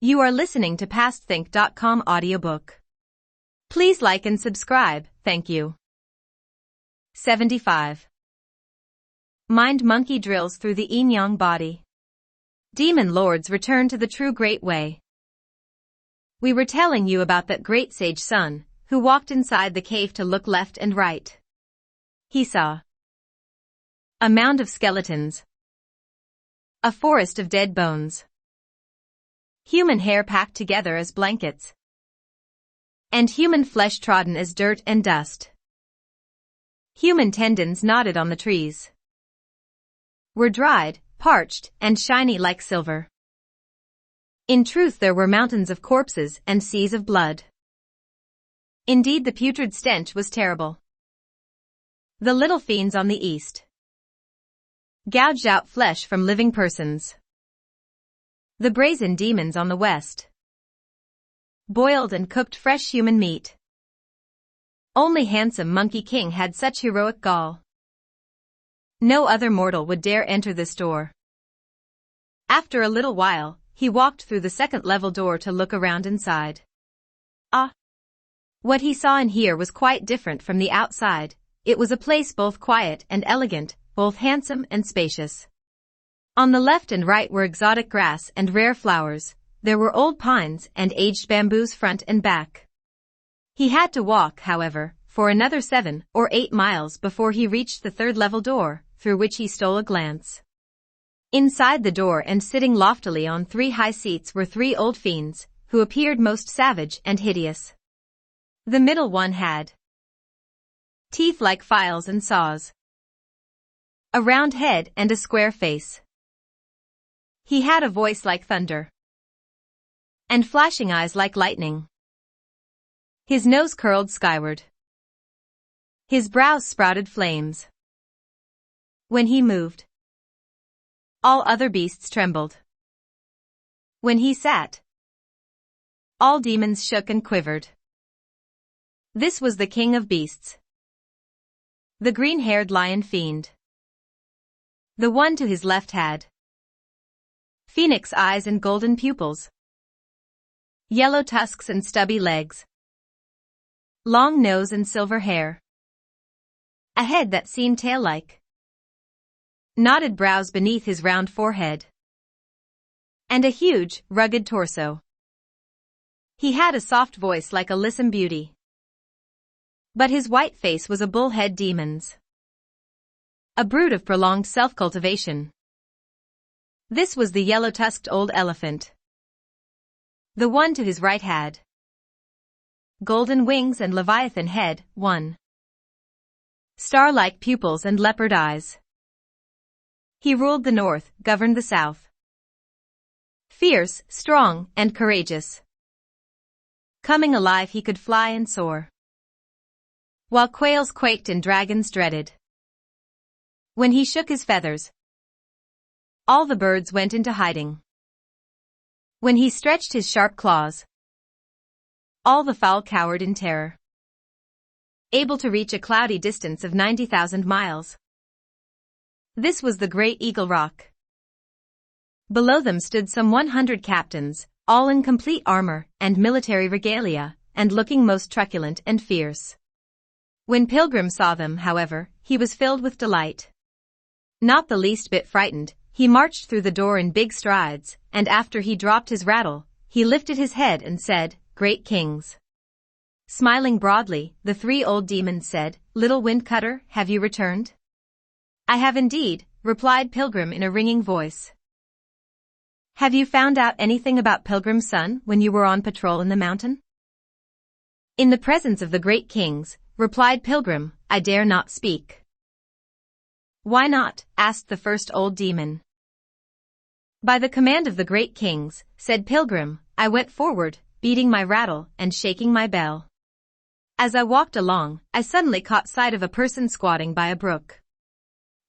You are listening to PastThink.com audiobook. Please like and subscribe, thank you. 75. Mind monkey drills through the yin-yang body. Demon lords return to the true great way. We were telling you about that great sage Sun, who walked inside the cave to look left and right. He saw a mound of skeletons, a forest of dead bones, human hair packed together as blankets, and human flesh trodden as dirt and dust. Human tendons knotted on the trees were dried, parched, and shiny like silver. In truth, there were mountains of corpses and seas of blood. Indeed, the putrid stench was terrible. The little fiends on the east gouged out flesh from living persons. The brazen demons on the west boiled and cooked fresh human meat. Only handsome Monkey King had such heroic gall. No other mortal would dare enter this door. After a little while, he walked through the second-level door to look around inside. Ah! What he saw in here was quite different from the outside. It was a place both quiet and elegant, both handsome and spacious. On the left and right were exotic grass and rare flowers. There were old pines and aged bamboos front and back. He had to walk, however, for another 7 or 8 miles before he reached the third-level door, through which he stole a glance. Inside the door and sitting loftily on 3 high seats were 3 old fiends, who appeared most savage and hideous. The middle one had teeth like files and saws, a round head and a square face. He had a voice like thunder, and flashing eyes like lightning. His nose curled skyward. His brows sprouted flames. When he moved, all other beasts trembled. When he sat, all demons shook and quivered. This was the king of beasts, the green-haired lion fiend. The one to his left had phoenix eyes and golden pupils, yellow tusks and stubby legs, long nose and silver hair, a head that seemed tail-like, knotted brows beneath his round forehead, and a huge, rugged torso. He had a soft voice like a lissom beauty, but his white face was a bullhead demon's, a brood of prolonged self-cultivation. This was the yellow-tusked old elephant. The one to his right had golden wings and leviathan head, 1. Star-like pupils and leopard eyes. He ruled the north, governed the south. Fierce, strong, and courageous. Coming alive, he could fly and soar, while quails quaked and dragons dreaded. When he shook his feathers, all the birds went into hiding. When he stretched his sharp claws, all the fowl cowered in terror. Able to reach a cloudy distance of 90,000 miles. This was the great Eagle Rock. Below them stood some 100 captains, all in complete armor and military regalia, and looking most truculent and fierce. When Pilgrim saw them, however, he was filled with delight. Not the least bit frightened, he marched through the door in big strides, and after he dropped his rattle, he lifted his head and said, "Great kings." Smiling broadly, the 3 old demons said, "Little Windcutter, have you returned?" "I have indeed," replied Pilgrim in a ringing voice. "Have you found out anything about Pilgrim's son when you were on patrol in the mountain?" "In the presence of the great kings," replied Pilgrim, "I dare not speak." "Why not?" asked the first old demon. "By the command of the great kings," said Pilgrim, "I went forward, beating my rattle and shaking my bell. As I walked along, I suddenly caught sight of a person squatting by a brook.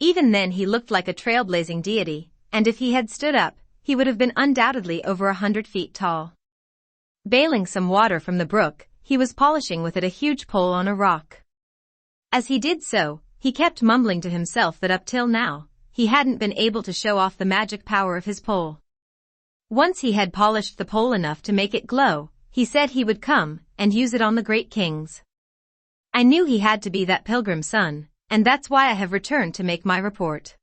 Even then he looked like a trailblazing deity, and if he had stood up, he would have been undoubtedly over 100 feet tall. Bailing some water from the brook, he was polishing with it a huge pole on a rock. As he did so, he kept mumbling to himself that up till now, he hadn't been able to show off the magic power of his pole. Once he had polished the pole enough to make it glow, he said he would come and use it on the great kings. I knew he had to be that pilgrim's son, and that's why I have returned to make my report.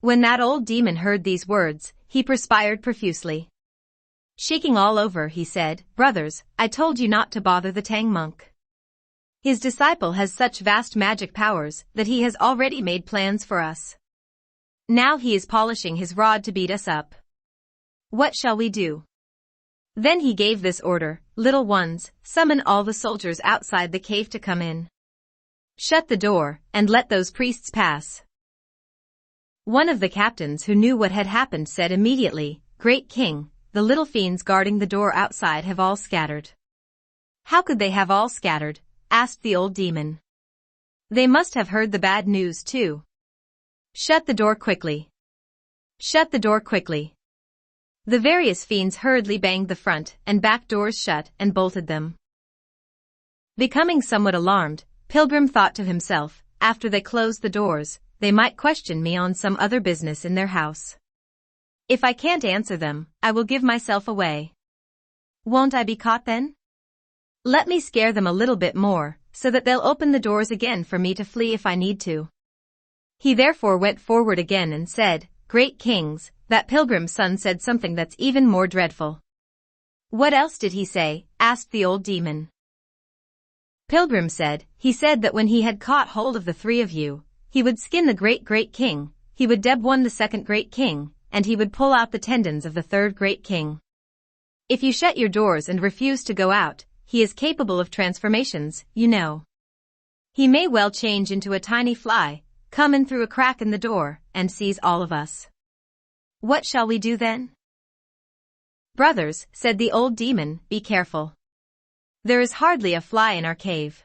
When that old demon heard these words, he perspired profusely. Shaking all over, he said, "Brothers, I told you not to bother the Tang monk. His disciple has such vast magic powers that he has already made plans for us. Now he is polishing his rod to beat us up. What shall we do?" Then he gave this order, "Little ones, summon all the soldiers outside the cave to come in. Shut the door, and let those priests pass." One of the captains who knew what had happened said immediately, "Great king, the little fiends guarding the door outside have all scattered." "How could they have all scattered?" asked the old demon. "They must have heard the bad news too. Shut the door quickly. Shut the door quickly." The various fiends hurriedly banged the front and back doors shut and bolted them. Becoming somewhat alarmed, Pilgrim thought to himself, after they closed the doors, they might question me on some other business in their house. If I can't answer them, I will give myself away. Won't I be caught then? Let me scare them a little bit more, so that they'll open the doors again for me to flee if I need to. He therefore went forward again and said, "Great kings, that pilgrim's son said something that's even more dreadful." "What else did he say?" asked the old demon. Pilgrim said, "He said that when he had caught hold of the three of you, he would skin the great king, he would deb one the second great king, and he would pull out the tendons of the third great king. If you shut your doors and refuse to go out, he is capable of transformations, you know. He may well change into a tiny fly, come in through a crack in the door, and seize all of us. What shall we do then?" "Brothers," said the old demon, "be careful. There is hardly a fly in our cave.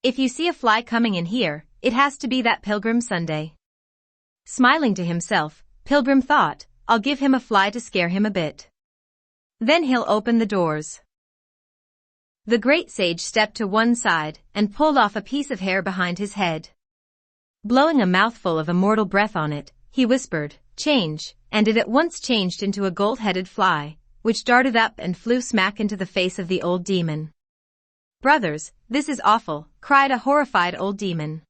If you see a fly coming in here, it has to be that Pilgrim Sunday." Smiling to himself, Pilgrim thought, "I'll give him a fly to scare him a bit. Then he'll open the doors." The great sage stepped to one side and pulled off a piece of hair behind his head. Blowing a mouthful of immortal breath on it, he whispered, "Change," and it at once changed into a gold-headed fly, which darted up and flew smack into the face of the old demon. "Brothers, this is awful," cried a horrified old demon.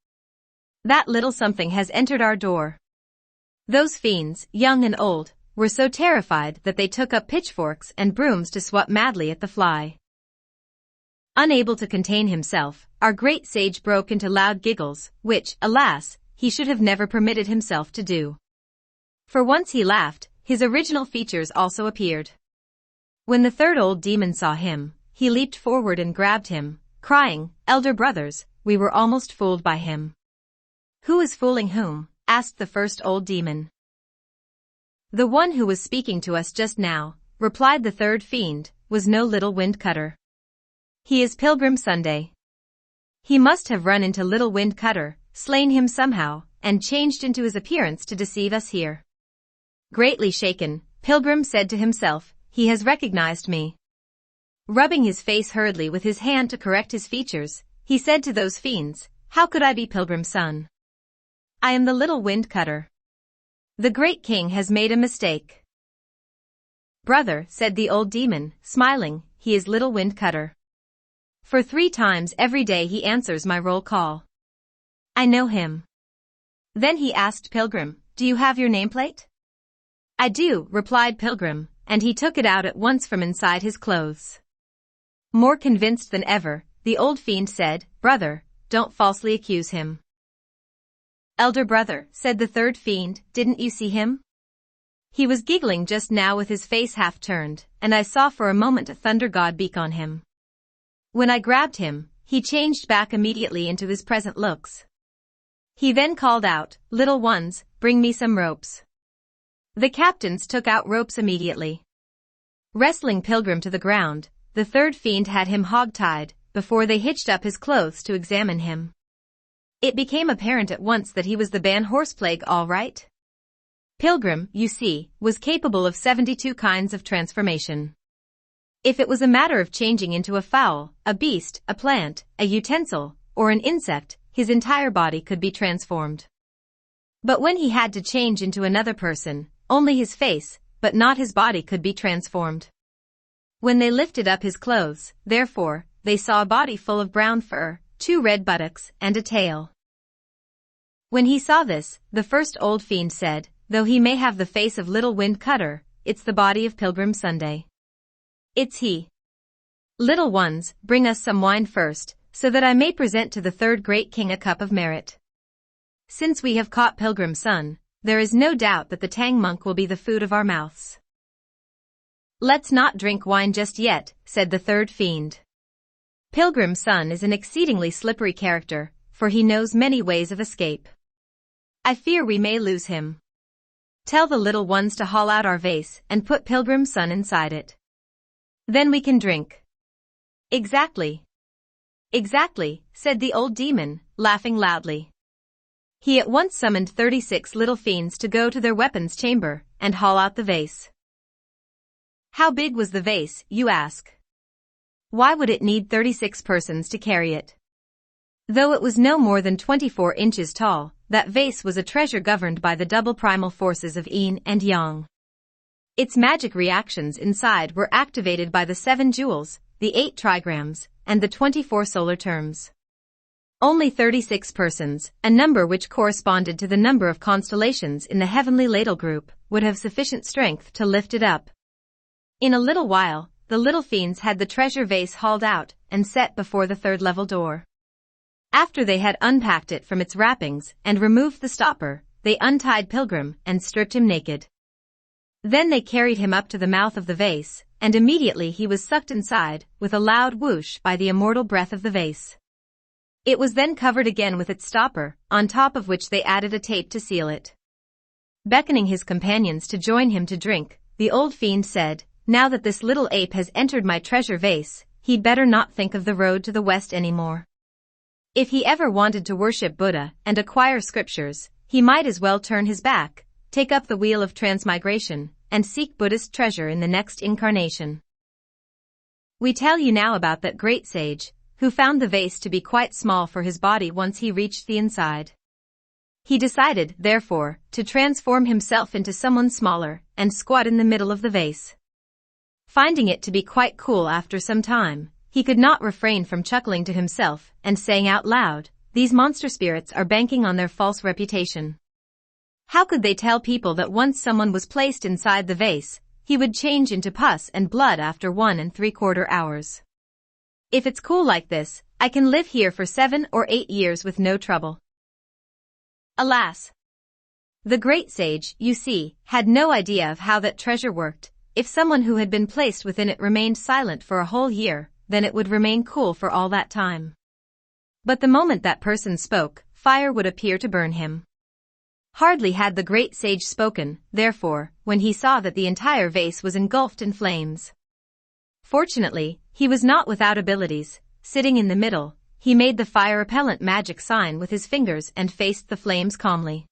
"That little something has entered our door." Those fiends, young and old, were so terrified that they took up pitchforks and brooms to swat madly at the fly. Unable to contain himself, our great sage broke into loud giggles, which, alas, he should have never permitted himself to do. For once he laughed, his original features also appeared. When the third old demon saw him, he leaped forward and grabbed him, crying, "Elder brothers, we were almost fooled by him." "Who is fooling whom?" asked the first old demon. "The one who was speaking to us just now," replied the third fiend, "was no little wind cutter. He is Pilgrim Sunday. He must have run into little wind cutter, slain him somehow, and changed into his appearance to deceive us here." Greatly shaken, Pilgrim said to himself, "He has recognized me." Rubbing his face hurriedly with his hand to correct his features, he said to those fiends, "How could I be Pilgrim's son? I am the little wind cutter. The great king has made a mistake." "Brother," said the old demon, smiling, "he is little wind cutter. For 3 times every day he answers my roll call. I know him." Then he asked Pilgrim, "Do you have your nameplate?" "I do," replied Pilgrim, and he took it out at once from inside his clothes. More convinced than ever, the old fiend said, "Brother, don't falsely accuse him." "Elder brother," said the third fiend, "didn't you see him? He was giggling just now with his face half turned, and I saw for a moment a thunder god beak on him. When I grabbed him, he changed back immediately into his present looks. He then called out, 'Little ones, bring me some ropes.' The captains took out ropes immediately. Wrestling Pilgrim to the ground, the third fiend had him hog-tied, before they hitched up his clothes to examine him. It became apparent at once that he was the Ban horse plague all right. Pilgrim, you see, was capable of 72 kinds of transformation. If it was a matter of changing into a fowl, a beast, a plant, a utensil, or an insect, his entire body could be transformed. But when he had to change into another person, only his face, but not his body could be transformed. When they lifted up his clothes, therefore, they saw a body full of brown fur, 2 red buttocks, and a tail. When he saw this, the first old fiend said, "Though he may have the face of little wind cutter, it's the body of Pilgrim Sunday. It's he. Little ones, bring us some wine first, so that I may present to the third great king a cup of merit. Since we have caught Pilgrim Sun, there is no doubt that the Tang monk will be the food of our mouths." "Let's not drink wine just yet," said the third fiend. "Pilgrim Sun is an exceedingly slippery character, for he knows many ways of escape. I fear we may lose him. Tell the little ones to haul out our vase and put Pilgrim Sun inside it. Then we can drink." "Exactly. Exactly," said the old demon, laughing loudly. He at once summoned 36 little fiends to go to their weapons chamber and haul out the vase. How big was the vase, you ask? Why would it need 36 persons to carry it? Though it was no more than 24 inches tall, that vase was a treasure governed by the double primal forces of yin and yang. Its magic reactions inside were activated by the 7 jewels, the 8 trigrams, and the 24 solar terms. Only 36 persons, a number which corresponded to the number of constellations in the heavenly ladle group, would have sufficient strength to lift it up. In a little while, the little fiends had the treasure vase hauled out and set before the third level door. After they had unpacked it from its wrappings and removed the stopper, they untied Pilgrim and stripped him naked. Then they carried him up to the mouth of the vase, and immediately he was sucked inside, with a loud whoosh by the immortal breath of the vase. It was then covered again with its stopper, on top of which they added a tape to seal it. Beckoning his companions to join him to drink, the old fiend said, "Now that this little ape has entered my treasure vase, he'd better not think of the road to the west anymore. If he ever wanted to worship Buddha and acquire scriptures, he might as well turn his back, take up the wheel of transmigration, and seek Buddhist treasure in the next incarnation." We tell you now about that great sage, who found the vase to be quite small for his body once he reached the inside. He decided, therefore, to transform himself into someone smaller, and squat in the middle of the vase. Finding it to be quite cool after some time, he could not refrain from chuckling to himself and saying out loud, "These monster spirits are banking on their false reputation. How could they tell people that once someone was placed inside the vase, he would change into pus and blood after 1¾ hours? If it's cool like this, I can live here for 7 or 8 years with no trouble." Alas! The great sage, you see, had no idea of how that treasure worked. If someone who had been placed within it remained silent for a whole year, then it would remain cool for all that time. But the moment that person spoke, fire would appear to burn him. Hardly had the great sage spoken, therefore, when he saw that the entire vase was engulfed in flames. Fortunately, he was not without abilities. Sitting in the middle, he made the fire-repellent magic sign with his fingers and faced the flames calmly.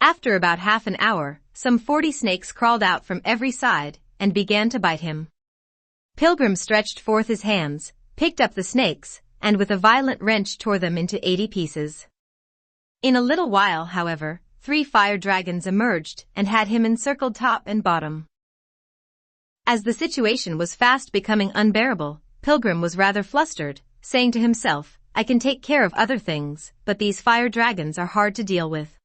After about half an hour, some 40 snakes crawled out from every side and began to bite him. Pilgrim stretched forth his hands, picked up the snakes, and with a violent wrench tore them into 80 pieces. In a little while, however, 3 fire dragons emerged and had him encircled top and bottom. As the situation was fast becoming unbearable, Pilgrim was rather flustered, saying to himself, "I can take care of other things, but these fire dragons are hard to deal with.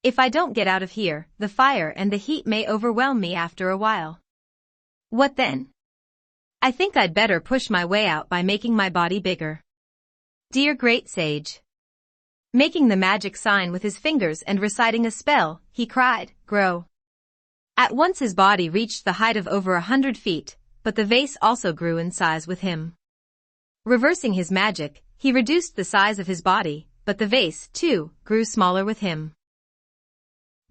If I don't get out of here, the fire and the heat may overwhelm me after a while. What then? I think I'd better push my way out by making my body bigger. Dear great sage." Making the magic sign with his fingers and reciting a spell, he cried, "Grow." At once his body reached the height of over 100 feet, but the vase also grew in size with him. Reversing his magic, he reduced the size of his body, but the vase, too, grew smaller with him.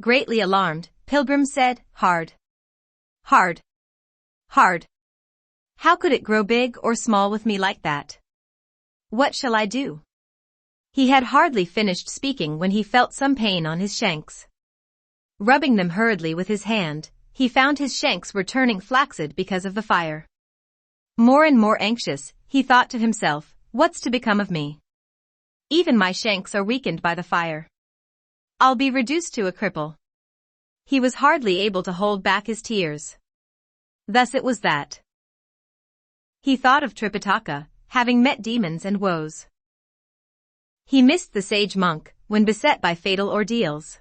Greatly alarmed, Pilgrim said, "Hard. Hard. Hard. How could it grow big or small with me like that? What shall I do?" He had hardly finished speaking when he felt some pain on his shanks. Rubbing them hurriedly with his hand, he found his shanks were turning flaccid because of the fire. More and more anxious, he thought to himself, "What's to become of me? Even my shanks are weakened by the fire. I'll be reduced to a cripple." He was hardly able to hold back his tears. Thus it was that he thought of Tripitaka, having met demons and woes. He missed the sage monk, when beset by fatal ordeals.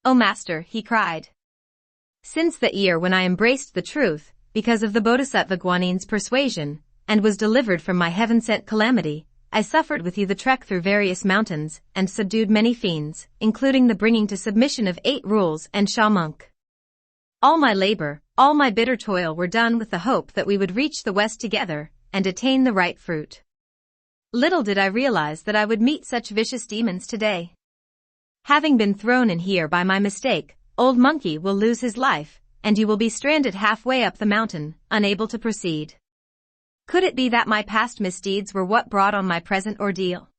"O Master," he cried. "Since the year when I embraced the truth, because of the Bodhisattva Guanin's persuasion, and was delivered from my heaven-sent calamity, I suffered with you the trek through various mountains, and subdued many fiends, including the bringing to submission of 8 rules and Sha monk. All my labor, all my bitter toil were done with the hope that we would reach the West together, and attain the right fruit. Little did I realize that I would meet such vicious demons today. Having been thrown in here by my mistake, old monkey will lose his life, and you will be stranded halfway up the mountain, unable to proceed. Could it be that my past misdeeds were what brought on my present ordeal?"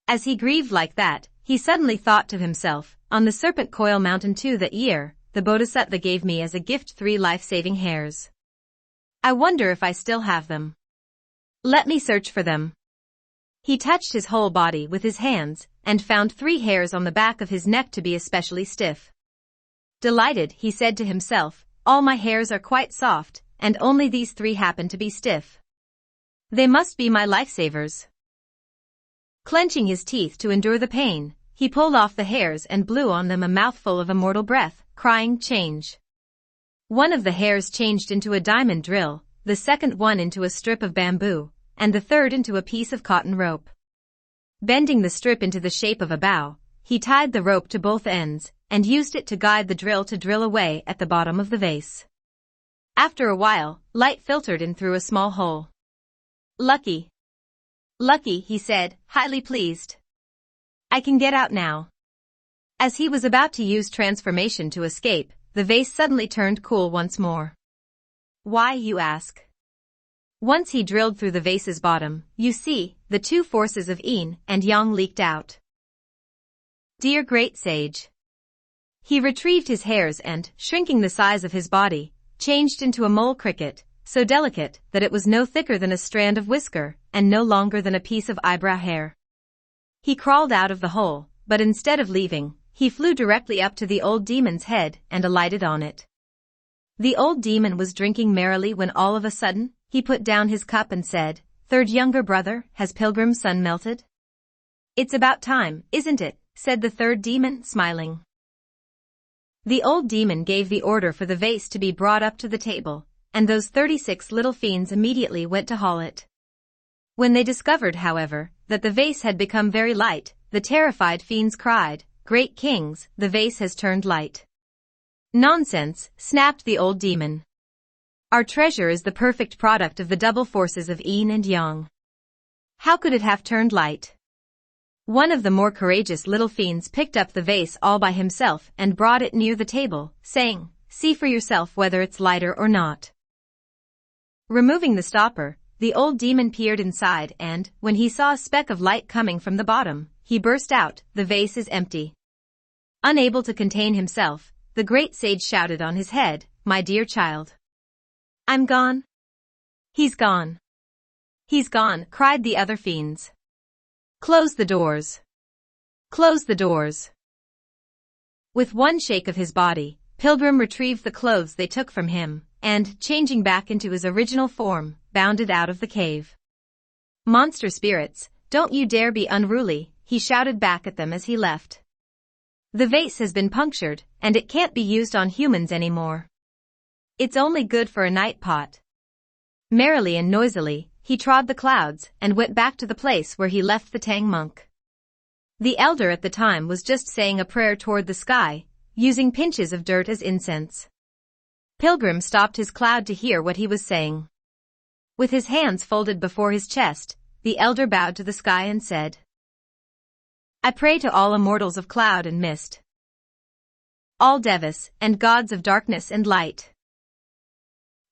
As he grieved like that, he suddenly thought to himself, "On the Serpent Coil Mountain too that year, the Bodhisattva gave me as a gift 3 life-saving hairs. I wonder if I still have them. Let me search for them." He touched his whole body with his hands, and found 3 hairs on the back of his neck to be especially stiff. Delighted, he said to himself, "All my hairs are quite soft, and only these 3 happen to be stiff. They must be my lifesavers." Clenching his teeth to endure the pain, he pulled off the hairs and blew on them a mouthful of immortal breath, crying, "Change." One of the hairs changed into a diamond drill, the second one into a strip of bamboo, and the third into a piece of cotton rope. Bending the strip into the shape of a bow, he tied the rope to both ends, and used it to guide the drill to drill away at the bottom of the vase. After a while, light filtered in through a small hole. "Lucky. Lucky," he said, highly pleased. "I can get out now." As he was about to use transformation to escape, the vase suddenly turned cool once more. Why, you ask? Once he drilled through the vase's bottom, you see, the 2 forces of yin and yang leaked out. Dear great sage. He retrieved his hairs and, shrinking the size of his body, changed into a mole cricket, so delicate that it was no thicker than a strand of whisker, and no longer than a piece of eyebrow hair. He crawled out of the hole, but instead of leaving, he flew directly up to the old demon's head and alighted on it. The old demon was drinking merrily when all of a sudden, he put down his cup and said, "Third younger brother, has Pilgrim's sun melted?" "It's about time, isn't it?" said the third demon, smiling. The old demon gave the order for the vase to be brought up to the table, and those 36 little fiends immediately went to haul it. When they discovered, however, that the vase had become very light, the terrified fiends cried, "Great kings, the vase has turned light." "Nonsense," snapped the old demon. "Our treasure is the perfect product of the double forces of yin and yang. How could it have turned light?" One of the more courageous little fiends picked up the vase all by himself and brought it near the table, saying, "See for yourself whether it's lighter or not." Removing the stopper, the old demon peered inside and, when he saw a speck of light coming from the bottom, he burst out, "The vase is empty." Unable to contain himself, the great sage shouted on his head, "My dear child. I'm gone." "He's gone. He's gone," cried the other fiends. "Close the doors. Close the doors." With one shake of his body, Pilgrim retrieved the clothes they took from him, and, changing back into his original form, bounded out of the cave. "Monster spirits, don't you dare be unruly," he shouted back at them as he left. "The vase has been punctured, and it can't be used on humans anymore. It's only good for a night pot." Merrily and noisily, he trod the clouds and went back to the place where he left the Tang monk. The elder at the time was just saying a prayer toward the sky, using pinches of dirt as incense. Pilgrim stopped his cloud to hear what he was saying. With his hands folded before his chest, the elder bowed to the sky and said, "I pray to all immortals of cloud and mist, all devas and gods of darkness and light.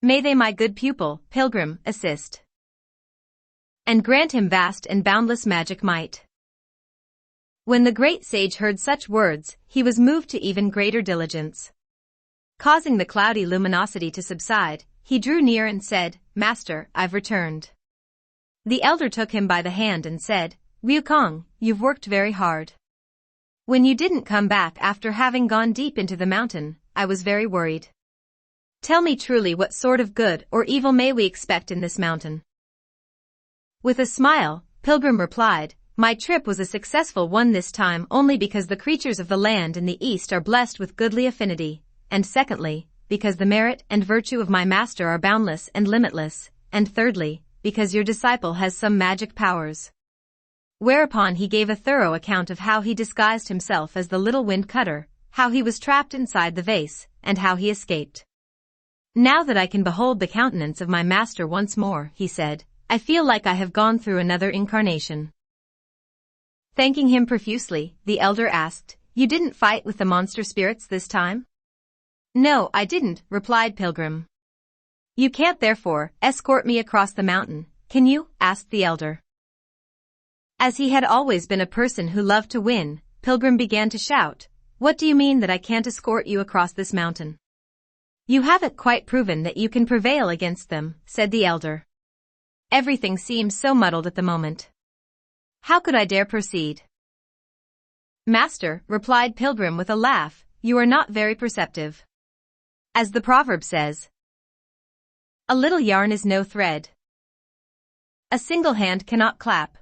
May they my good pupil, Pilgrim, assist, and grant him vast and boundless magic might." When the great sage heard such words, he was moved to even greater diligence. Causing the cloudy luminosity to subside, he drew near and said, "Master, I've returned." The elder took him by the hand and said, "Liu Kong, you've worked very hard. When you didn't come back after having gone deep into the mountain, I was very worried. Tell me truly, what sort of good or evil may we expect in this mountain? With a smile, Pilgrim replied, my trip was a successful one this time only because the creatures of the land in the east are blessed with goodly affinity, and secondly, because the merit and virtue of my master are boundless and limitless, and thirdly, because your disciple has some magic powers. Whereupon he gave a thorough account of how he disguised himself as the little wind cutter, how he was trapped inside the vase, and how he escaped. Now that I can behold the countenance of my master once more, he said, I feel like I have gone through another incarnation. Thanking him profusely, the elder asked, you didn't fight with the monster spirits this time? No, I didn't, replied Pilgrim. You can't therefore escort me across the mountain, can you? Asked the elder. As he had always been a person who loved to win, Pilgrim began to shout, what do you mean that I can't escort you across this mountain? You haven't quite proven that you can prevail against them, said the elder. Everything seems so muddled at the moment. How could I dare proceed? Master, replied Pilgrim with a laugh, you are not very perceptive. As the proverb says, a little yarn is no thread. A single hand cannot clap.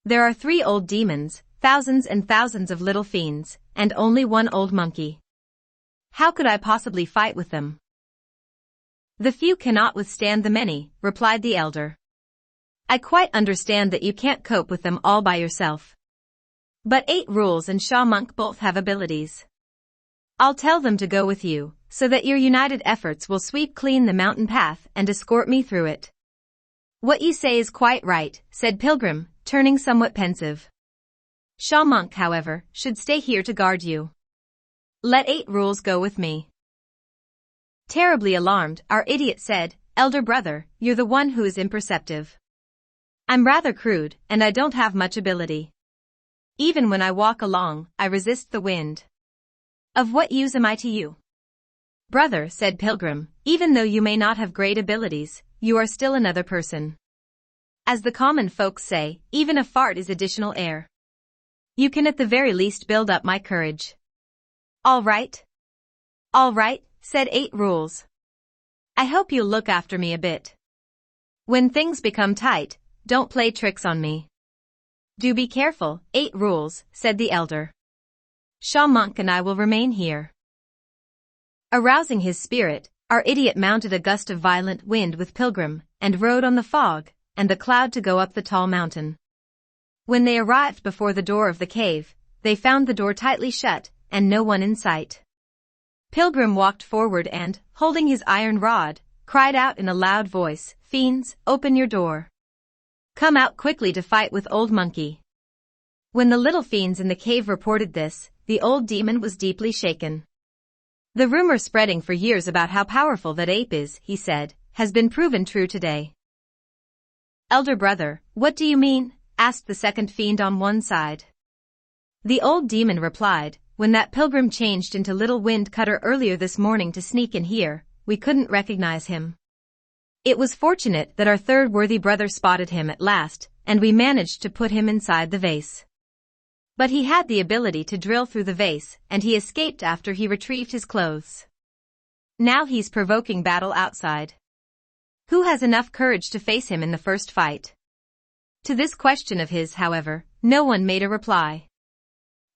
There are 3 old demons, thousands and thousands of little fiends, and only one old monkey. How could I possibly fight with them? The few cannot withstand the many, replied the elder. I quite understand that you can't cope with them all by yourself. But 8 Rules and Shaw Monk both have abilities. I'll tell them to go with you, so that your united efforts will sweep clean the mountain path and escort me through it. What you say is quite right, said Pilgrim, turning somewhat pensive. Shaw Monk, however, should stay here to guard you. Let 8 Rules go with me. Terribly alarmed, our idiot said, elder brother, you're the one who is imperceptive. I'm rather crude, and I don't have much ability. Even when I walk along, I resist the wind. Of what use am I to you? Brother, said Pilgrim, even though you may not have great abilities, you are still another person. As the common folks say, even a fart is additional air. You can at the very least build up my courage. All right, said 8 Rules. I hope you'll look after me a bit. When things become tight, don't play tricks on me. Do be careful, 8 Rules, said the elder. Shaw Monk and I will remain here. Arousing his spirit, our idiot mounted a gust of violent wind with Pilgrim, and rode on the fog and the cloud to go up the tall mountain. When they arrived before the door of the cave, they found the door tightly shut, and no one in sight. Pilgrim walked forward and, holding his iron rod, cried out in a loud voice, fiends, open your door. Come out quickly to fight with old monkey. When the little fiends in the cave reported this, the old demon was deeply shaken. The rumor spreading for years about how powerful that ape is, he said, has been proven true today. Elder brother, what do you mean? Asked the second fiend on one side. The old demon replied, when that Pilgrim changed into little wind cutter earlier this morning to sneak in here, we couldn't recognize him. It was fortunate that our third worthy brother spotted him at last, and we managed to put him inside the vase. But he had the ability to drill through the vase, and he escaped after he retrieved his clothes. Now he's provoking battle outside. Who has enough courage to face him in the first fight? To this question of his, however, no one made a reply.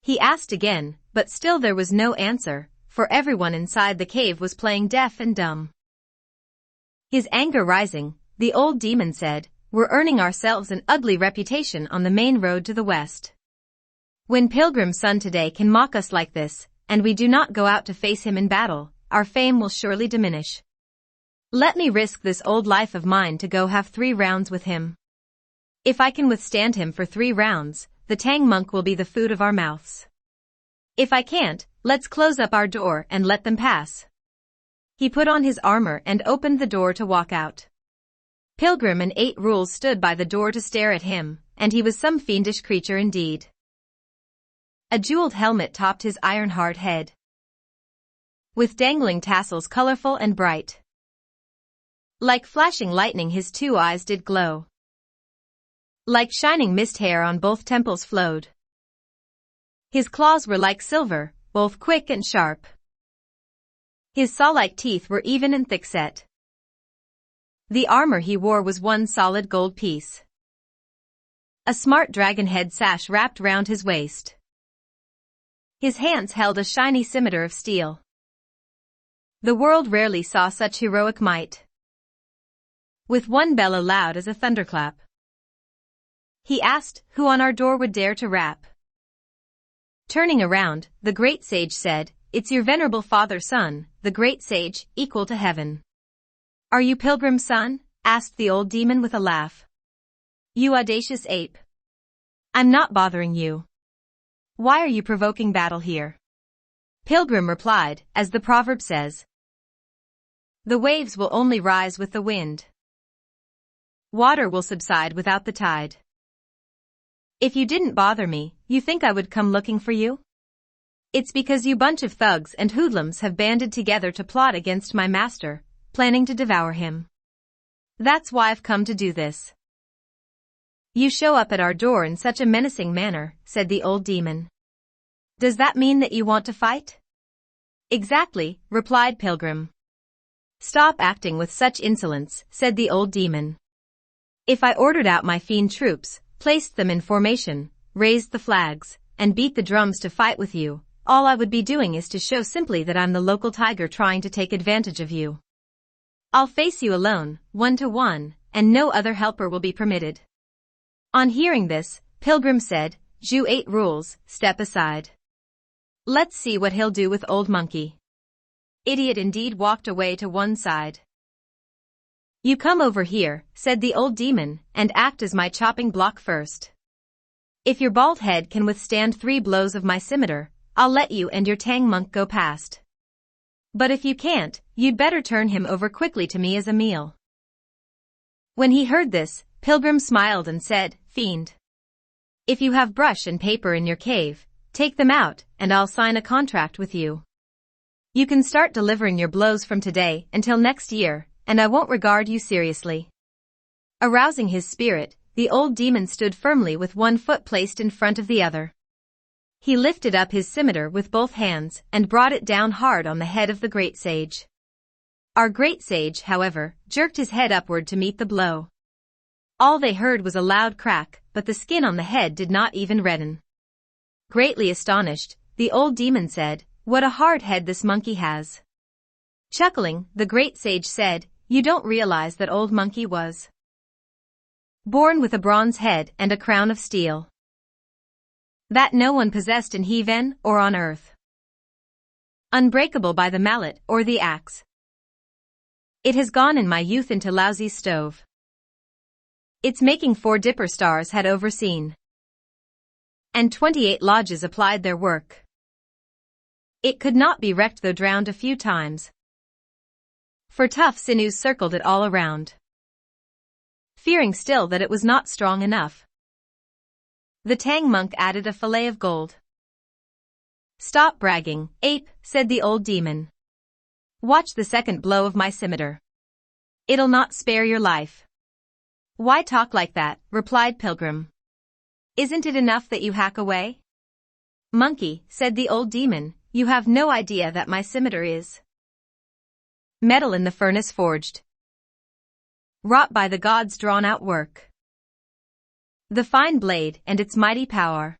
He asked again, but still there was no answer, for everyone inside the cave was playing deaf and dumb. His anger rising, the old demon said, we're earning ourselves an ugly reputation on the main road to the west. When Pilgrim's son today can mock us like this, and we do not go out to face him in battle, our fame will surely diminish. Let me risk this old life of mine to go have 3 rounds with him. If I can withstand him for 3 rounds, the Tang monk will be the food of our mouths. If I can't, let's close up our door and let them pass. He put on his armor and opened the door to walk out. Pilgrim and 8 Rules stood by the door to stare at him, and he was some fiendish creature indeed. A jeweled helmet topped his iron-hard head, with dangling tassels colorful and bright. Like flashing lightning his 2 eyes did glow. Like shining mist hair on both temples flowed. His claws were like silver, both quick and sharp. His saw-like teeth were even and thick-set. The armor he wore was one solid gold piece. A smart dragon head sash wrapped round his waist. His hands held a shiny scimitar of steel. The world rarely saw such heroic might. With one bellow loud as a thunderclap, he asked who on our door would dare to rap. Turning around, the great sage said, "It's your venerable father, son, the great sage, equal to heaven." "Are you Pilgrim's son?" asked the old demon with a laugh. "You audacious ape. I'm not bothering you. Why are you provoking battle here?" Pilgrim replied, as the proverb says, "The waves will only rise with the wind. Water will subside without the tide. If you didn't bother me, you think I would come looking for you? It's because you bunch of thugs and hoodlums have banded together to plot against my master, planning to devour him. That's why I've come to do this." "You show up at our door in such a menacing manner," said the old demon. "Does that mean that you want to fight?" "Exactly," replied Pilgrim. "Stop acting with such insolence," said the old demon. "If I ordered out my fiend troops, placed them in formation, raised the flags, and beat the drums to fight with you, all I would be doing is to show simply that I'm the local tiger trying to take advantage of you. I'll face you alone, 1-to-1, and no other helper will be permitted." On hearing this, Pilgrim said, "Jew 8 rules, step aside. Let's see what he'll do with old monkey." Idiot indeed walked away to one side. "You come over here," said the old demon, "and act as my chopping block first. If your bald head can withstand 3 blows of my scimitar, I'll let you and your tang monk go past. But if you can't, you'd better turn him over quickly to me as a meal." When he heard this, Pilgrim smiled and said, "Fiend. If you have brush and paper in your cave, take them out, and I'll sign a contract with you. You can start delivering your blows from today until next year, and I won't regard you seriously." Arousing his spirit, the old demon stood firmly with one foot placed in front of the other. He lifted up his scimitar with both hands and brought it down hard on the head of the great sage. Our great sage, however, jerked his head upward to meet the blow. All they heard was a loud crack, but the skin on the head did not even redden. Greatly astonished, the old demon said, "What a hard head this monkey has." Chuckling, the great sage said, "You don't realize that old monkey was born with a bronze head and a crown of steel. That no one possessed in heaven or on earth. Unbreakable by the mallet or the axe. It has gone in my youth into Laozi's stove. Its making 4 dipper stars had overseen, and 28 lodges applied their work. It could not be wrecked though drowned a few times, for tough sinews circled it all around. Fearing still that it was not strong enough, the tang monk added a fillet of gold." "Stop bragging, ape," said the old demon. "Watch the second blow of my scimitar. It'll not spare your life." "Why talk like that?" replied Pilgrim. "Isn't it enough that you hack away?" "Monkey," said the old demon, "you have no idea that my scimitar is metal in the furnace forged, wrought by the gods' drawn-out work. The fine blade and its mighty power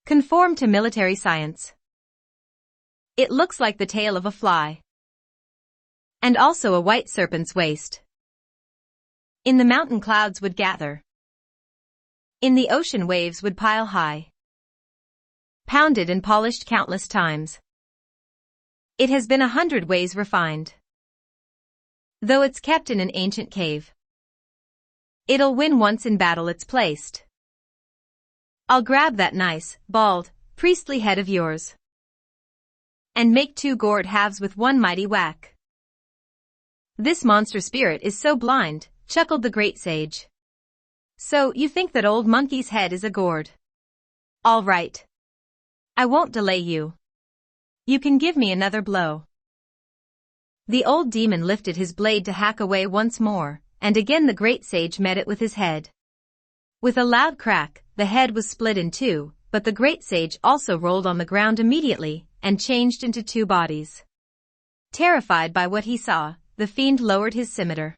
conform to military science. It looks like the tail of a fly, and also a white serpent's waist. In the mountain clouds would gather, in the ocean waves would pile high, pounded and polished countless times. It has been 100 ways refined, though it's kept in an ancient cave. It'll win once in battle it's placed. I'll grab that nice, bald, priestly head of yours, and make 2 gourd halves with one mighty whack." "This monster spirit is so blind," chuckled the great sage. "So, you think that old monkey's head is a gourd? All right. I won't delay you. You can give me another blow." The old demon lifted his blade to hack away once more, and again the great sage met it with his head. With a loud crack, the head was split in 2, but the great sage also rolled on the ground immediately and changed into two bodies. Terrified by what he saw, the fiend lowered his scimitar.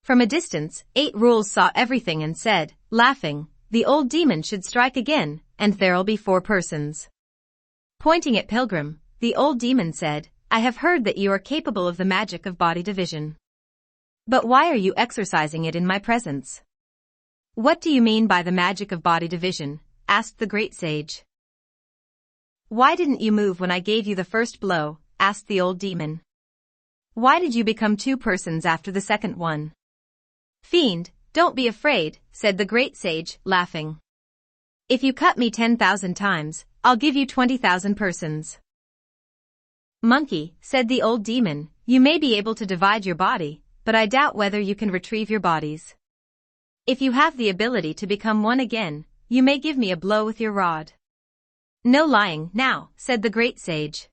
From a distance, 8 rules saw everything and said, laughing, "The old demon should strike again, and there'll be 4 persons." Pointing at Pilgrim, the old demon said, "I have heard that you are capable of the magic of body division. But why are you exercising it in my presence?" "What do you mean by the magic of body division?" asked the great sage. "Why didn't you move when I gave you the first blow?" asked the old demon. "Why did you become 2 persons after the second one?" "Fiend, don't be afraid," said the great sage, laughing. "If you cut me 10,000 times, I'll give you 20,000 persons." "Monkey," said the old demon, "you may be able to divide your body, but I doubt whether you can retrieve your bodies. If you have the ability to become one again, you may give me a blow with your rod." "No lying, now," said the great sage.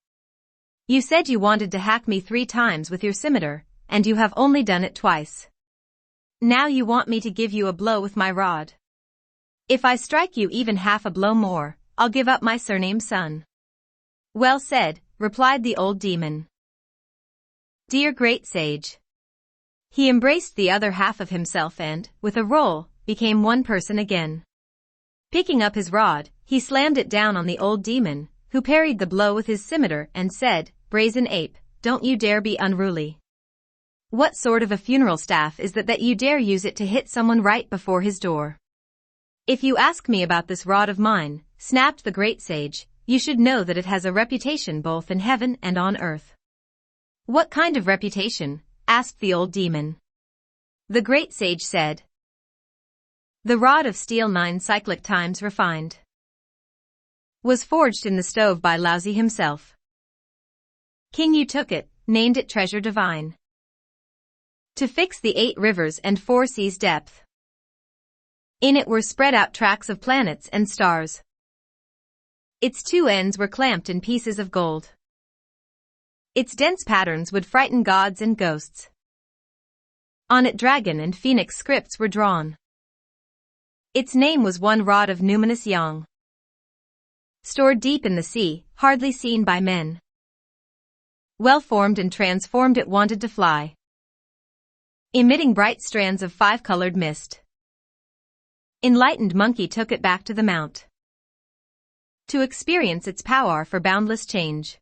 "You said you wanted to hack me 3 times with your scimitar, and you have only done it twice. Now you want me to give you a blow with my rod. If I strike you even half a blow more, I'll give up my surname son." "Well said," replied the old demon. "Dear great sage." He embraced the other half of himself and, with a roll, became 1 person again. Picking up his rod, he slammed it down on the old demon, who parried the blow with his scimitar and said, "Brazen ape, don't you dare be unruly. What sort of a funeral staff is that you dare use it to hit someone right before his door?" "If you ask me about this rod of mine," snapped the great sage, "you should know that it has a reputation both in heaven and on earth." "What kind of reputation?" asked the old demon. The great sage said, "The rod of steel 9 cyclic times refined. Was forged in the stove by Lousy himself. King you took it, named it treasure divine. To fix the 8 rivers and 4 seas depth. In it were spread out tracks of planets and stars. Its 2 ends were clamped in pieces of gold. Its dense patterns would frighten gods and ghosts. On it dragon and phoenix scripts were drawn. Its name was one rod of numinous yang. Stored deep in the sea, hardly seen by men. Well formed and transformed it wanted to fly. Emitting bright strands of 5-colored mist. Enlightened monkey took it back to the mount. To experience its power for boundless change.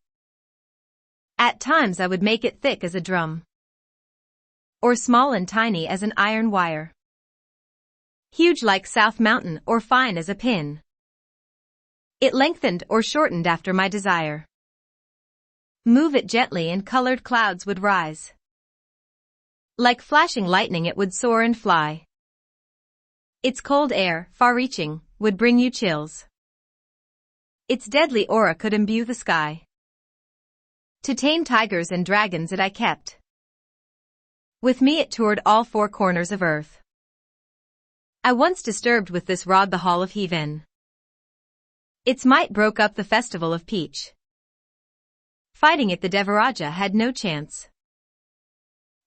At times I would make it thick as a drum. Or small and tiny as an iron wire. Huge like South Mountain or fine as a pin. It lengthened or shortened after my desire. Move it gently and colored clouds would rise. Like flashing lightning it would soar and fly. Its cold air, far-reaching, would bring you chills. Its deadly aura could imbue the sky. To tame tigers and dragons it I kept. With me it toured all 4 corners of earth. I once disturbed with this rod the hall of heaven. Its might broke up the festival of Peach. Fighting it the Devaraja had no chance.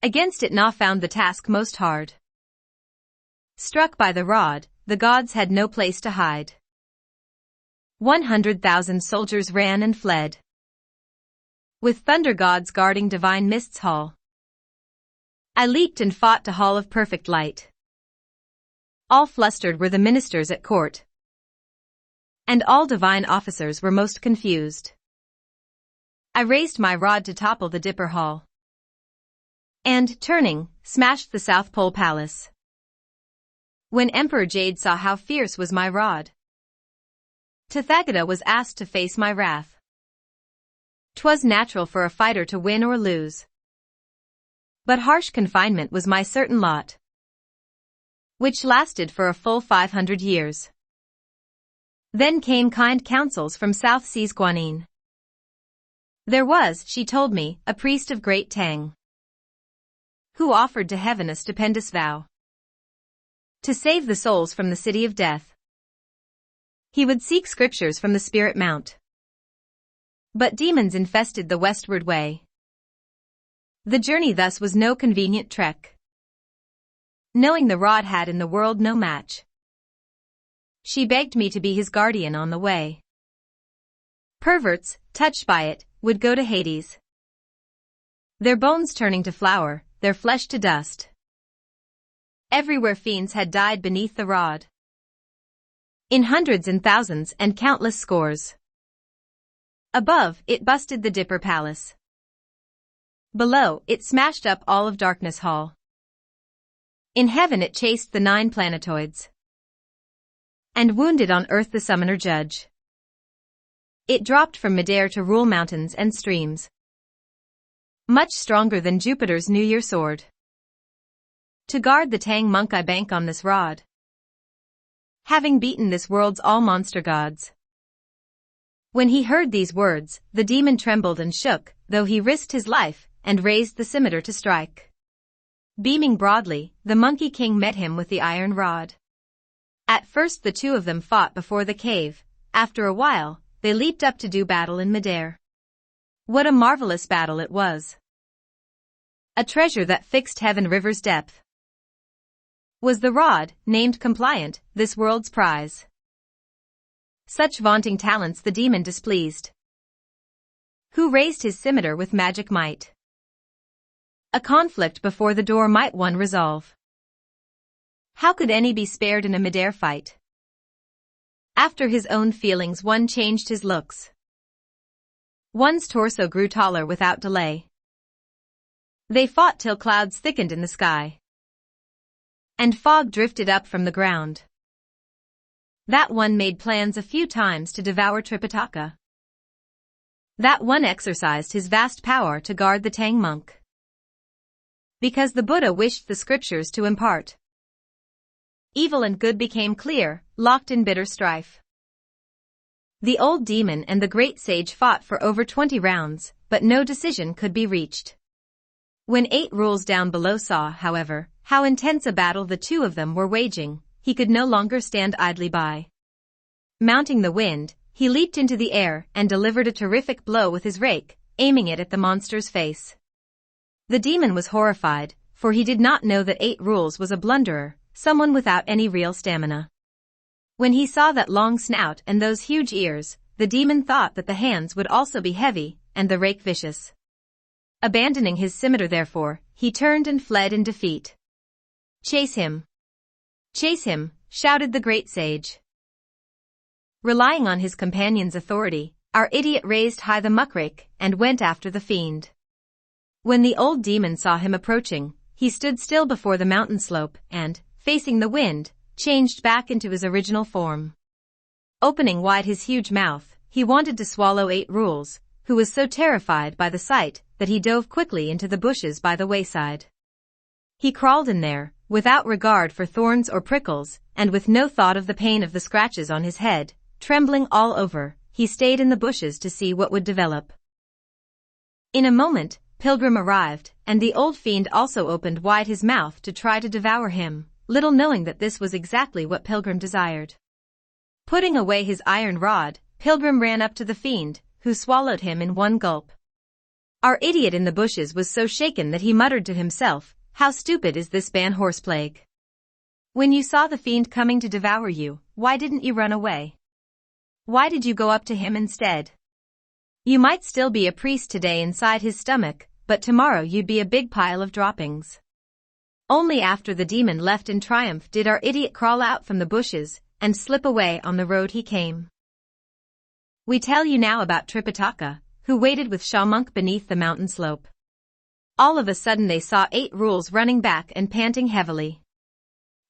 Against it Na found the task most hard. Struck by the rod, the gods had no place to hide. 100,000 soldiers ran and fled. With thunder gods guarding divine mist's hall. I leaped and fought to hall of perfect light. All flustered were the ministers at court. And all divine officers were most confused. I raised my rod to topple the Dipper Hall. And, turning, smashed the South Pole Palace. When Emperor Jade saw how fierce was my rod, Tathagata was asked to face my wrath. 'Twas natural for a fighter to win or lose. But harsh confinement was my certain lot, which lasted for a full 500 years. Then came kind counsels from South Sea's Guanyin. There was, she told me, a priest of great Tang, who offered to heaven a stupendous vow to save the souls from the city of death. He would seek scriptures from the spirit mount. But demons infested the westward way. The journey thus was no convenient trek. Knowing the rod had in the world no match. She begged me to be his guardian on the way. Perverts, touched by it, would go to Hades, their bones turning to flour, their flesh to dust. Everywhere fiends had died beneath the rod. In hundreds and thousands and countless scores. Above, it busted the Dipper Palace. Below, it smashed up all of Darkness Hall. In heaven it chased the 9 planetoids. And wounded on earth the Summoner Judge. It dropped from midair to rule mountains and streams. Much stronger than Jupiter's New Year sword. To guard the Tang monk I bank on this rod. Having beaten this world's all monster gods. When he heard these words, the demon trembled and shook, though he risked his life, and raised the scimitar to strike. Beaming broadly, the Monkey King met him with the iron rod. At first the two of them fought before the cave. After a while, they leaped up to do battle in midair. What a marvelous battle it was! A treasure that fixed heaven river's depth. Was the rod, named Compliant, this world's prize. Such vaunting talents the demon displeased. Who raised his scimitar with magic might. A conflict before the door might one resolve. How could any be spared in a midair fight? After his own feelings one changed his looks. One's torso grew taller without delay. They fought till clouds thickened in the sky. And fog drifted up from the ground. That one made plans a few times to devour Tripitaka. That one exercised his vast power to guard the Tang monk. Because the Buddha wished the scriptures to impart. Evil and good became clear, locked in bitter strife. The old demon and the great sage fought for over 20 rounds, but no decision could be reached. When 8 rules down below saw, however, how intense a battle the two of them were waging, he could no longer stand idly by. Mounting the wind, he leaped into the air and delivered a terrific blow with his rake, aiming it at the monster's face. The demon was horrified, for he did not know that 8 rules was a blunderer, someone without any real stamina. When he saw that long snout and those huge ears, the demon thought that the hands would also be heavy, and the rake vicious. Abandoning his scimitar therefore, he turned and fled in defeat. Chase him! Chase him! Shouted the great sage. Relying on his companion's authority, our idiot raised high the muckrake and went after the fiend. When the old demon saw him approaching, he stood still before the mountain slope and, facing the wind, changed back into his original form. Opening wide his huge mouth, he wanted to swallow 8 rules, who was so terrified by the sight that he dove quickly into the bushes by the wayside. He crawled in there, without regard for thorns or prickles, and with no thought of the pain of the scratches on his head, trembling all over, he stayed in the bushes to see what would develop. In a moment, Pilgrim arrived, and the old fiend also opened wide his mouth to try to devour him, little knowing that this was exactly what Pilgrim desired. Putting away his iron rod, Pilgrim ran up to the fiend, who swallowed him in one gulp. Our idiot in the bushes was so shaken that he muttered to himself, "How stupid is this ban horse plague? When you saw the fiend coming to devour you, why didn't you run away? Why did you go up to him instead? You might still be a priest today inside his stomach, but tomorrow you'd be a big pile of droppings." Only after the demon left in triumph did our idiot crawl out from the bushes and slip away on the road he came. We tell you now about Tripitaka, who waited with Shamonk beneath the mountain slope. All of a sudden they saw 8 rules running back and panting heavily.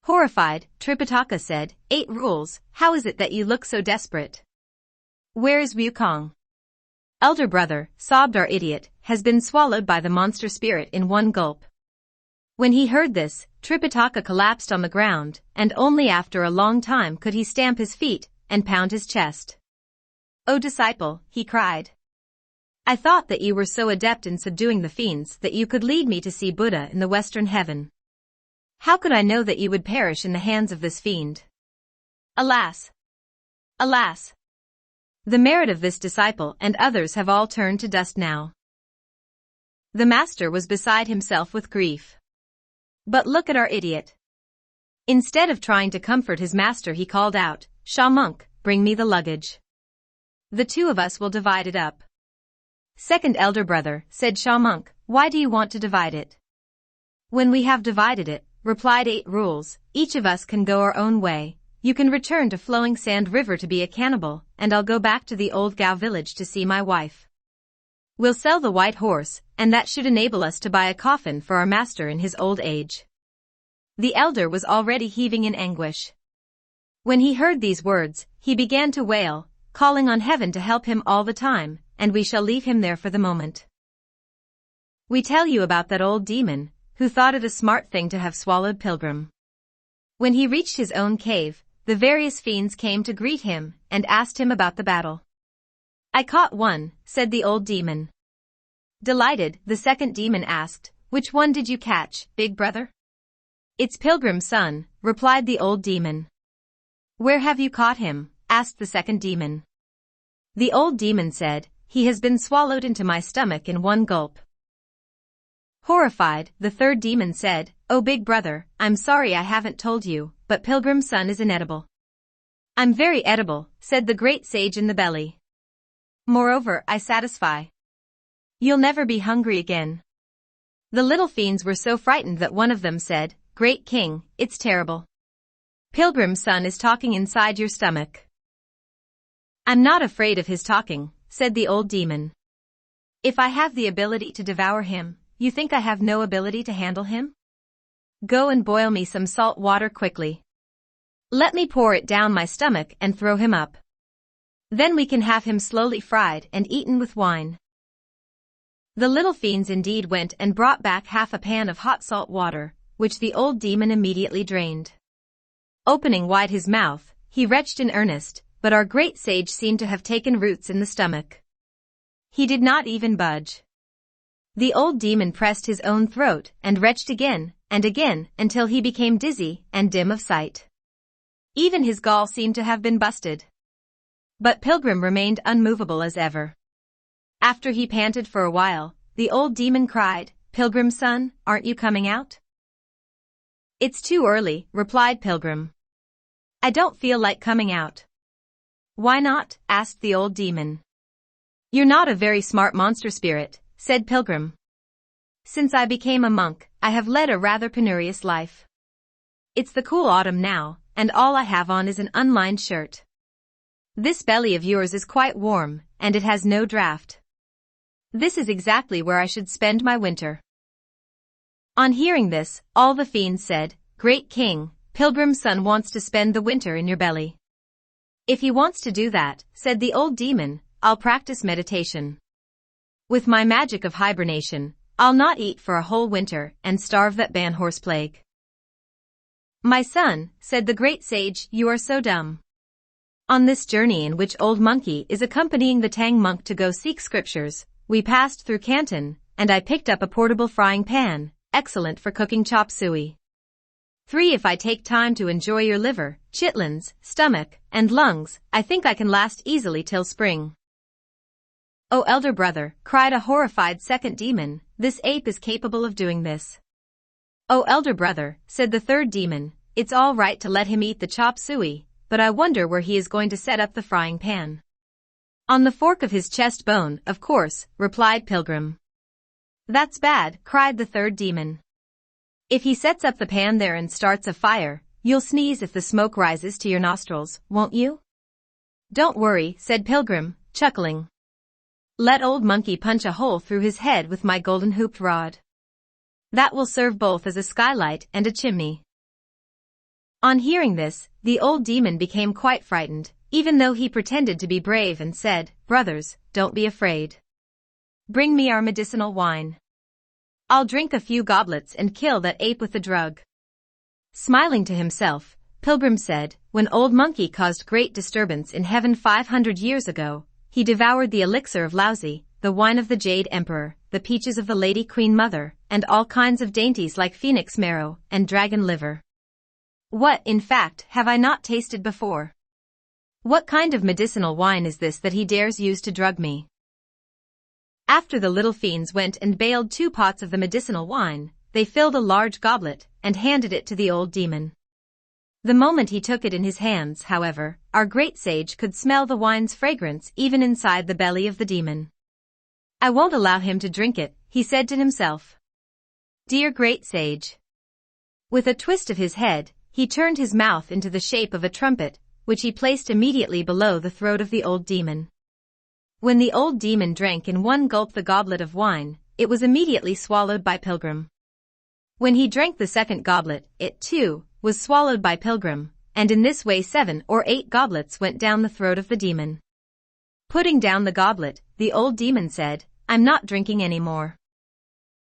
Horrified, Tripitaka said, "8 rules, how is it that you look so desperate? Where is Wukong?" "Elder brother," sobbed our idiot, "has been swallowed by the monster spirit in one gulp." When he heard this, Tripitaka collapsed on the ground, and only after a long time could he stamp his feet and pound his chest. "O disciple," he cried. "I thought that you were so adept in subduing the fiends that you could lead me to see Buddha in the western heaven. How could I know that you would perish in the hands of this fiend? Alas! Alas! The merit of this disciple and others have all turned to dust now." The master was beside himself with grief. But look at our idiot. Instead of trying to comfort his master he called out, "Sha monk, bring me the luggage. The two of us will divide it up." "Second elder brother," said Sha monk, "why do you want to divide it?" "When we have divided it," replied 8 rules, "each of us can go our own way. You can return to Flowing Sand River to be a cannibal, and I'll go back to the old Gao village to see my wife. We'll sell the white horse, and that should enable us to buy a coffin for our master in his old age." The elder was already heaving in anguish. When he heard these words, he began to wail, calling on heaven to help him all the time, and we shall leave him there for the moment. We tell you about that old demon, who thought it a smart thing to have swallowed Pilgrim. When he reached his own cave, the various fiends came to greet him and asked him about the battle. "I caught one," said the old demon. Delighted, the second demon asked, "Which one did you catch, big brother?" "It's Pilgrim's son," replied the old demon. "Where have you caught him?" asked the second demon. The old demon said, "He has been swallowed into my stomach in one gulp." Horrified, the third demon said, "Oh big brother, I'm sorry I haven't told you, but Pilgrim's son is inedible." "I'm very edible," said the great sage in the belly. "Moreover, I satisfy. You'll never be hungry again." The little fiends were so frightened that one of them said, "Great king, it's terrible. Pilgrim's son is talking inside your stomach." "I'm not afraid of his talking," said the old demon. "If I have the ability to devour him, you think I have no ability to handle him? Go and boil me some salt water quickly. Let me pour it down my stomach and throw him up. Then we can have him slowly fried and eaten with wine." The little fiends indeed went and brought back half a pan of hot salt water, which the old demon immediately drained. Opening wide his mouth, he retched in earnest, but our great sage seemed to have taken roots in the stomach. He did not even budge. The old demon pressed his own throat and retched again and again until he became dizzy and dim of sight. Even his gall seemed to have been busted. But Pilgrim remained unmovable as ever. After he panted for a while, the old demon cried, "Pilgrim's son, aren't you coming out?" "It's too early," replied Pilgrim. "I don't feel like coming out." "Why not?" asked the old demon. "You're not a very smart monster spirit," said Pilgrim. "Since I became a monk, I have led a rather penurious life. It's the cool autumn now, and all I have on is an unlined shirt. This belly of yours is quite warm, and it has no draft. This is exactly where I should spend my winter." On hearing this, all the fiends said, "Great king, Pilgrim's son wants to spend the winter in your belly." "If he wants to do that," said the old demon, "I'll practice meditation. With my magic of hibernation, I'll not eat for a whole winter and starve that ban horse plague." "My son," said the great sage, "you are so dumb. On this journey in which Old Monkey is accompanying the Tang monk to go seek scriptures, we passed through Canton, and I picked up a portable frying pan, excellent for cooking chop suey. 3 If I take time to enjoy your liver, chitlins, stomach, and lungs, I think I can last easily till spring." "Oh elder brother," cried a horrified second demon, "this ape is capable of doing this." "Oh elder brother," said the third demon, "it's all right to let him eat the chop suey, but I wonder where he is going to set up the frying pan." "On the fork of his chest bone, of course," replied Pilgrim. "That's bad," cried the third demon. "If he sets up the pan there and starts a fire, you'll sneeze if the smoke rises to your nostrils, won't you?" "Don't worry," said Pilgrim, chuckling. "Let Old Monkey punch a hole through his head with my golden hooped rod. That will serve both as a skylight and a chimney." On hearing this, the old demon became quite frightened, even though he pretended to be brave and said, "Brothers, don't be afraid. Bring me our medicinal wine. I'll drink a few goblets and kill that ape with the drug." Smiling to himself, Pilgrim said, "When Old Monkey caused great disturbance in heaven 500 years ago, he devoured the elixir of Laozi, the wine of the Jade Emperor, the peaches of the Lady Queen Mother, and all kinds of dainties like phoenix marrow and dragon liver. What, in fact, have I not tasted before? What kind of medicinal wine is this that he dares use to drug me?" After the little fiends went and bailed 2 pots of the medicinal wine, they filled a large goblet and handed it to the old demon. The moment he took it in his hands, however, our great sage could smell the wine's fragrance even inside the belly of the demon. I won't allow him to drink it, he said to himself. Dear great sage. With a twist of his head, he turned his mouth into the shape of a trumpet, which he placed immediately below the throat of the old demon. When the old demon drank in one gulp the goblet of wine, it was immediately swallowed by Pilgrim. When he drank the second goblet, it, too, was swallowed by Pilgrim, and in this way 7 or 8 goblets went down the throat of the demon. Putting down the goblet, the old demon said, I'm not drinking any more.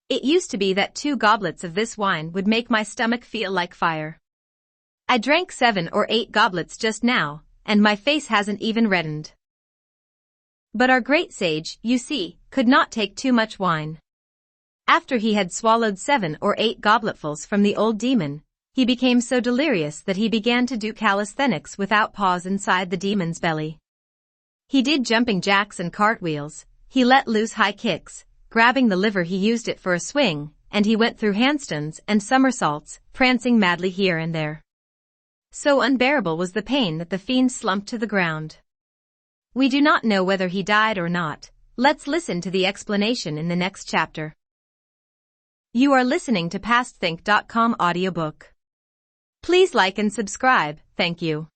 It used to be that 2 goblets of this wine would make my stomach feel like fire. I drank 7 or 8 goblets just now, and my face hasn't even reddened. But our great sage, you see, could not take too much wine. After he had swallowed 7 or 8 gobletfuls from the old demon, he became so delirious that he began to do calisthenics without pause inside the demon's belly. He did jumping jacks and cartwheels, he let loose high kicks, grabbing the liver he used it for a swing, and he went through handstands and somersaults, prancing madly here and there. So unbearable was the pain that the fiend slumped to the ground. We do not know whether he died or not. Let's listen to the explanation in the next chapter. You are listening to PastThink.com audiobook. Please like and subscribe, thank you.